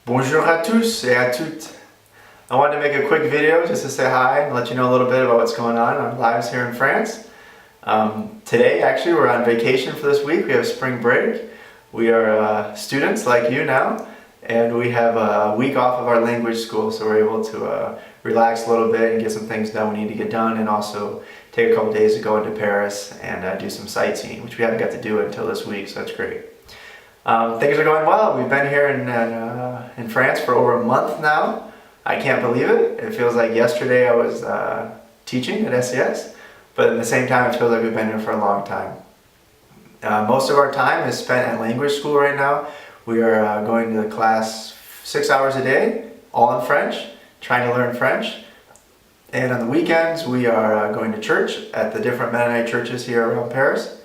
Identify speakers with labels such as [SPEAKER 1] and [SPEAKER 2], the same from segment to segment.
[SPEAKER 1] Bonjour à tous et à toutes. I wanted to make a quick video just to say hi and let you know a little bit about what's going on in our lives here in France. Today, actually, we're on vacation for this week. We have spring break. We are students like you now, and we have a week off of our language school, so we're able to relax a little bit and get some things done we need to get done, and also take a couple days to go into Paris and do some sightseeing, which we haven't got to do until this week, so that's great. Things are going well. We've been here in France for over a month now. I can't believe it. It feels like yesterday I was teaching at SCS, but at the same time it feels like we've been here for a long time. Most of our time is spent at language school right now. We are going to class 6 hours a day, all in French, trying to learn French. And on the weekends we are going to church at the different Mennonite churches here around Paris.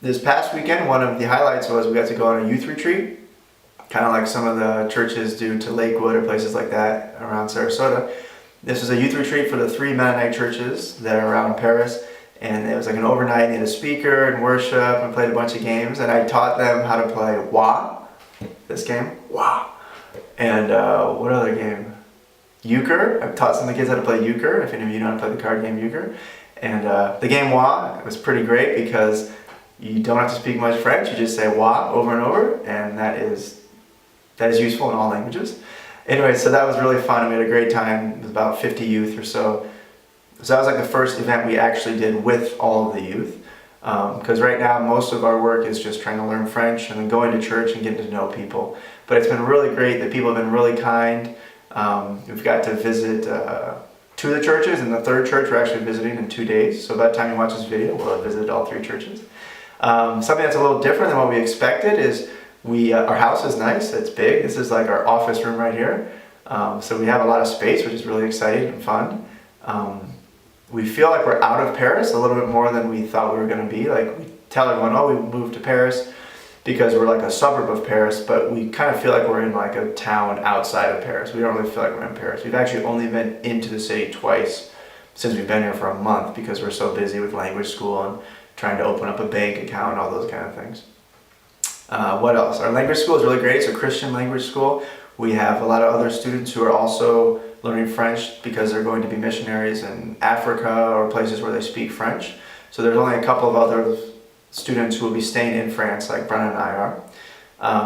[SPEAKER 1] This past weekend, one of the highlights was we got to go on a youth retreat, kind of like some of the churches do to Lakewood or places like that around Sarasota. This was a youth retreat for the 3 Mennonite churches that are around Paris, and it was like an overnight. They had a speaker and worship and played a bunch of games, and I taught them how to play Wah, this game, Wah, and what other game? Euchre. I've taught some of the kids how to play Euchre, if any of you know how to play the card game Euchre. And the game Wah was pretty great because you don't have to speak much French, you just say Wah over and over, and that is useful in all languages. Anyway, so that was really fun. We had a great time. It was about 50 youth or so. So that was like the first event we actually did with all of the youth. Because right now most of our work is just trying to learn French and then going to church and getting to know people. But it's been really great. The people have been really kind. We've got to visit 2 of the churches, and the 3rd church we're actually visiting in 2 days. So by the time you watch this video, we'll have visited all 3 churches. Something that's a little different than what we expected is our house is nice, it's big. This is like our office room right here. So we have a lot of space, which is really exciting and fun. We feel like we're out of Paris a little bit more than we thought we were going to be. Like, we tell everyone, oh, we moved to Paris because we're like a suburb of Paris, but we kind of feel like we're in like a town outside of Paris. We don't really feel like we're in Paris. We've actually only been into the city twice since we've been here for a month because we're so busy with language school and trying to open up a bank account and all those kind of things. What else? Our language school is really great. It's a Christian language school. We have a lot of other students who are also learning French because they're going to be missionaries in Africa or places where they speak French. So there's only a couple of other students who will be staying in France, like Brenna and I are.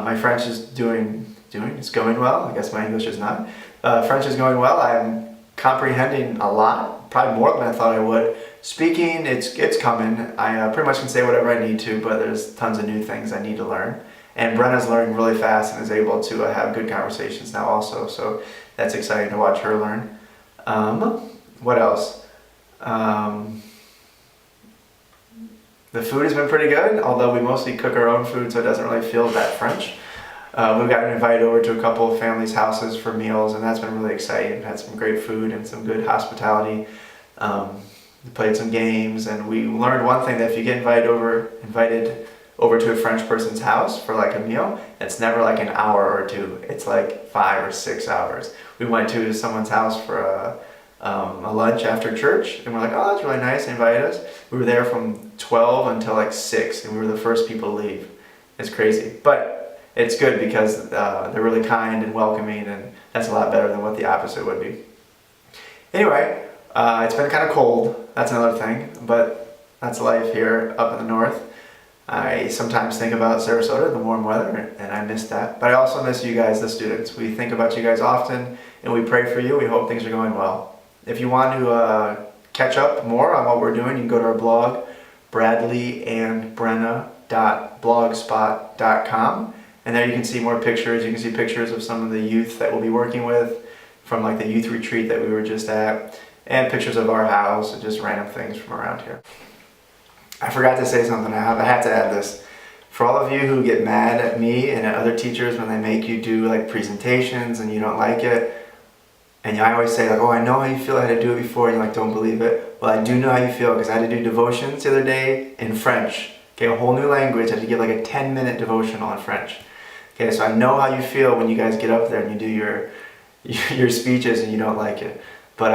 [SPEAKER 1] My French is it's going well. I guess my English is not. French is going well. I'm comprehending a lot, probably more than I thought I would. Speaking, it's coming. I pretty much can say whatever I need to, but there's tons of new things I need to learn. And Brenna's learning really fast and is able to have good conversations now also, so that's exciting to watch her learn. What else? The food has been pretty good, although we mostly cook our own food, so it doesn't really feel that French. We've gotten invited over to a couple of families' houses for meals, and that's been really exciting. We've had some great food and some good hospitality. We played some games, and we learned one thing, that if you get invited over to a French person's house for like a meal, it's never like an hour or 2. It's like 5 or 6 hours. We went to someone's house for a lunch after church, and we're like, oh, that's really nice. They invited us. We were there from 12 until like 6, and we were the first people to leave. It's crazy, but it's good because they're really kind and welcoming, and that's a lot better than what the opposite would be. Anyway, it's been kind of cold. That's another thing, but that's life here up in the north. I sometimes think about Sarasota, the warm weather, and I miss that. But I also miss you guys, the students. We think about you guys often, and we pray for you. We hope things are going well. If you want to catch up more on what we're doing, you can go to our blog, bradleyandbrenna.blogspot.com, and there you can see more pictures. You can see pictures of some of the youth that we'll be working with from like the youth retreat that we were just at, and pictures of our house and just random things from around here. I forgot to say something. I had to add this. For all of you who get mad at me and at other teachers when they make you do like presentations and you don't like it, and I always say like, oh, I know how you feel, I had to do it before, and you like don't believe it. Well, I do know how you feel because I had to do devotions the other day in French. Okay, a whole new language. I had to give like a 10-minute devotional in French. Okay, so I know how you feel when you guys get up there and you do your speeches and you don't like it. But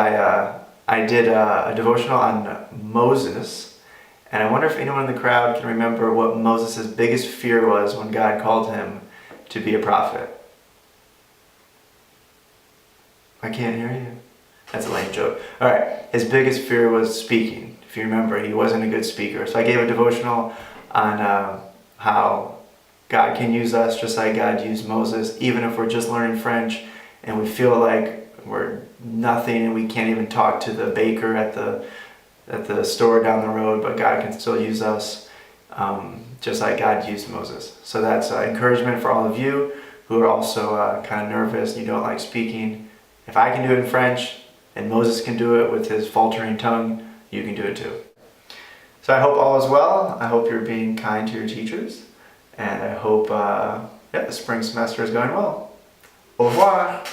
[SPEAKER 1] I did a devotional on Moses. And I wonder if anyone in the crowd can remember what Moses' biggest fear was when God called him to be a prophet. I can't hear you. That's a lame joke. All right, his biggest fear was speaking. If you remember, he wasn't a good speaker. So I gave a devotional on how God can use us just like God used Moses, even if we're just learning French and we feel like we're nothing and we can't even talk to the baker at the store down the road, but God can still use us just like God used Moses. So that's encouragement for all of you who are also kind of nervous and you don't like speaking. If I can do it in French and Moses can do it with his faltering tongue, you can do it too. So I hope all is well. I hope you're being kind to your teachers. And I hope the spring semester is going well. Au revoir!